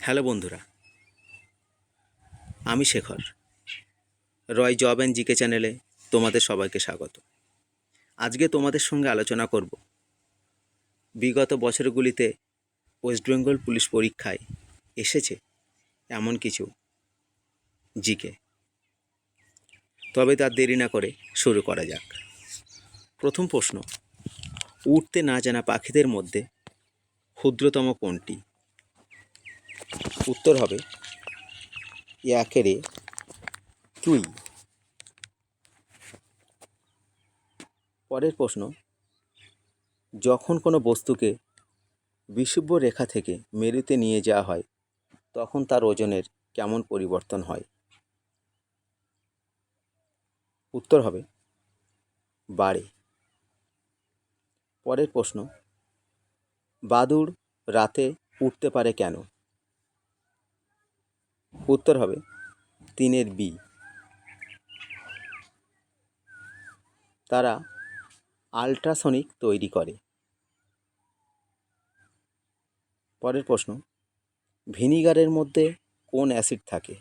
Hello বন্ধুরা, আমি শেখর। রয় job and GK চ্যানেলে তোমাদের সবাইকে স্বাগত। আজকে তোমাদের সঙ্গে আলোচনা করব বিগত বছরগুলিতে ওয়েস্ট বেঙ্গল পুলিশ পরীক্ষায় এসেছে এমন কিছু জিকে। তবে তার দেরি না করে শুরু করা যাক। প্রথম প্রশ্ন, উড়তে না জানা পাখিদের মধ্যে ক্ষুদ্রতম কোনটি? উত্তর হবে একেরে তুই। পরের প্রশ্ন, যখন কোনো বস্তুকে বিষুব্য রেখা থেকে মেরুতে নিয়ে যাওয়া হয় তখন তার ওজনের কেমন পরিবর্তন হয়? উত্তর হবে বাড়ে। পরের প্রশ্ন, বাদুড় রাতে উঠতে পারে কেন? উত্তর হবে 3 বি। তারা আল্ট্রাসনিক তৈরি করে। পরের প্রশ্ন, ভিনিগারের মধ্যে কোন অ্যাসিড থাকে?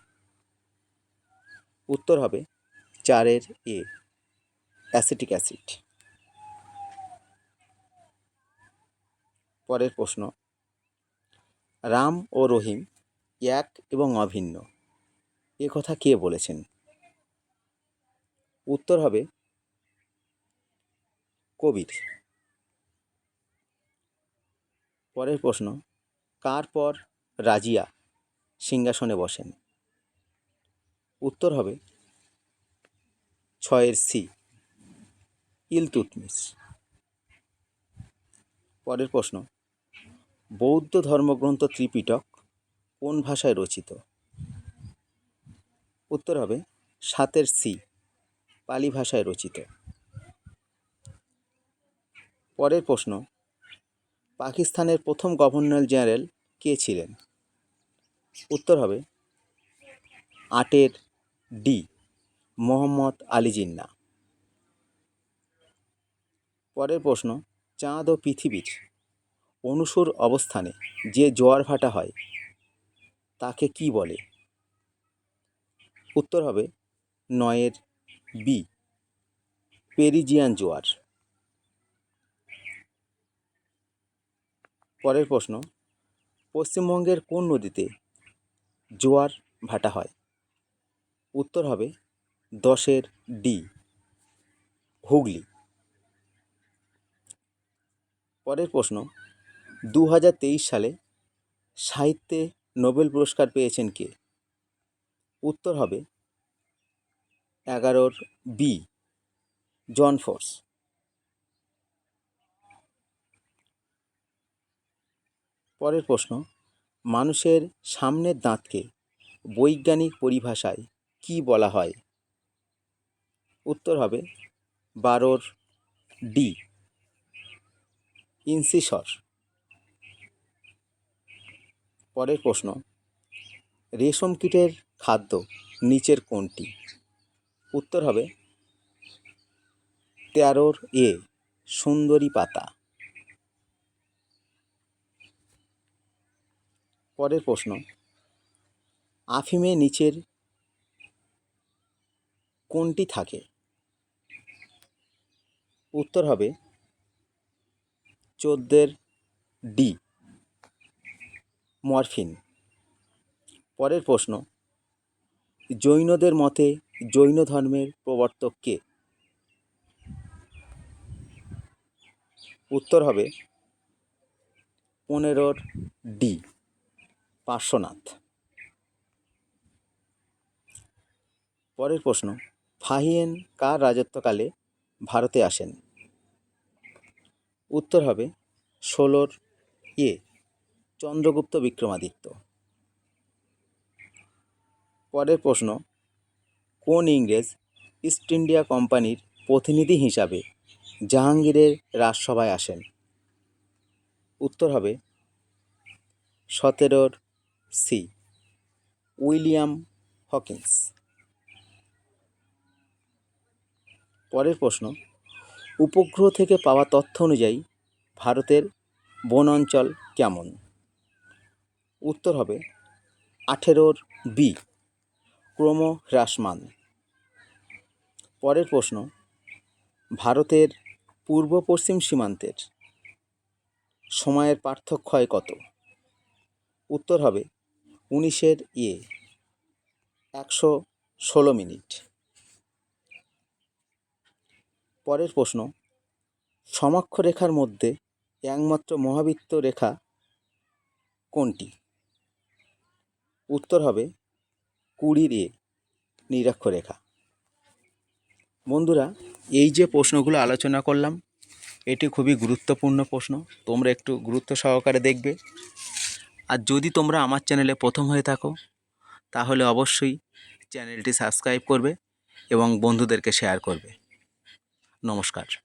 উত্তর হবে 4 অ্যাসিটিক অ্যাসিড। পরের প্রশ্ন, রাম ও রহিম এক এবং অভিন্ন, এ কথা কে বলেছেন? উত্তর হবে কবির। পরের প্রশ্ন, কার পর রাজিয়া সিংহাসনে বসেন? উত্তর হবে 6 ইলতুৎমিশ। পরের প্রশ্ন, বৌদ্ধ ধর্মগ্রন্থ ত্রিপিটক কোন ভাষায় রচিত? উত্তর হবে 7 পালি ভাষায় রচিত। পরের প্রশ্ন, পাকিস্তানের প্রথম গভর্নর জেনারেল কে ছিলেন? উত্তর হবে 8 মোহাম্মদ আলী জিন্নাহ। পরের প্রশ্ন, চাঁদ ও পৃথিবীর অনুসর অবস্থানে যে জোয়ার ভাটা হয় তাকে কি বলে? উত্তর হবে 9 পেরিজিয়ান জোয়ার। পরের প্রশ্ন, পশ্চিমবঙ্গের কোন নদীতে জোয়ার ভাটা হয়? উত্তর হবে 10 হুগলি। পরের প্রশ্ন, 2023 সালে সাহিত্যে নোবেল পুরস্কার পেয়েছেন কে? উত্তর হবে 11 জন ফোর্স। পরের প্রশ্ন, মানুষের সামনের দাঁতকে বৈজ্ঞানিক পরিভাষায় কি বলা হয়? উত্তর হবে 12 ইনসিসর। পরের প্রশ্ন, রেশম কীটের খাদ্য নিচের কোনটি? উত্তর হবে 13 সুন্দরী পাতা। পরের প্রশ্ন, আফিমে নিচের কোনটি থাকে? উত্তর হবে 14 মরফিন। পরের প্রশ্ন, জৈনদের মতে জৈন ধর্মের প্রবর্তক কে? উত্তর হবে 15 পার্শ্বনাথ। পরের প্রশ্ন, ফাহিয়েন কার রাজত্বকালে ভারতে আসেন? উত্তর হবে 16 চন্দ্রগুপ্ত বিক্রমাদিত্য। পরের প্রশ্ন, কোন ইংরেজ ইস্ট ইন্ডিয়া কোম্পানির প্রতিনিধি হিসাবে জাহাঙ্গীরের রাজসভায় আসেন? উত্তর হবে 17 উইলিয়াম হকিন্স। পরের প্রশ্ন, উপগ্রহ থেকে পাওয়া তথ্য অনুযায়ী ভারতের বন অঞ্চল কেমন? উত্তর হবে 18 বি ক্রমহ্রাসমান। পরের প্রশ্ন, ভারতের পূর্ব পশ্চিম সীমান্তের সময়ের পার্থক্য হয় কত? উত্তর হবে 19 116 মিনিট। পরের প্রশ্ন, সমঅক্ষ রেখার মধ্যে একমাত্র মহাবৃত্ত রেখা কোনটি? উত্তর হবে 20 নিরক্ষরেখা। বন্ধুরা, এই যে প্রশ্নগুলো আলোচনা করলাম এটি খুবই গুরুত্বপূর্ণ প্রশ্ন, তোমরা একটু গুরুত্ব সহকারে দেখবে। আর যদি তোমরা আমার চ্যানেলে প্রথম হয়ে থাকো তাহলে অবশ্যই চ্যানেলটি সাবস্ক্রাইব করবে এবং বন্ধুদেরকে শেয়ার করবে। নমস্কার।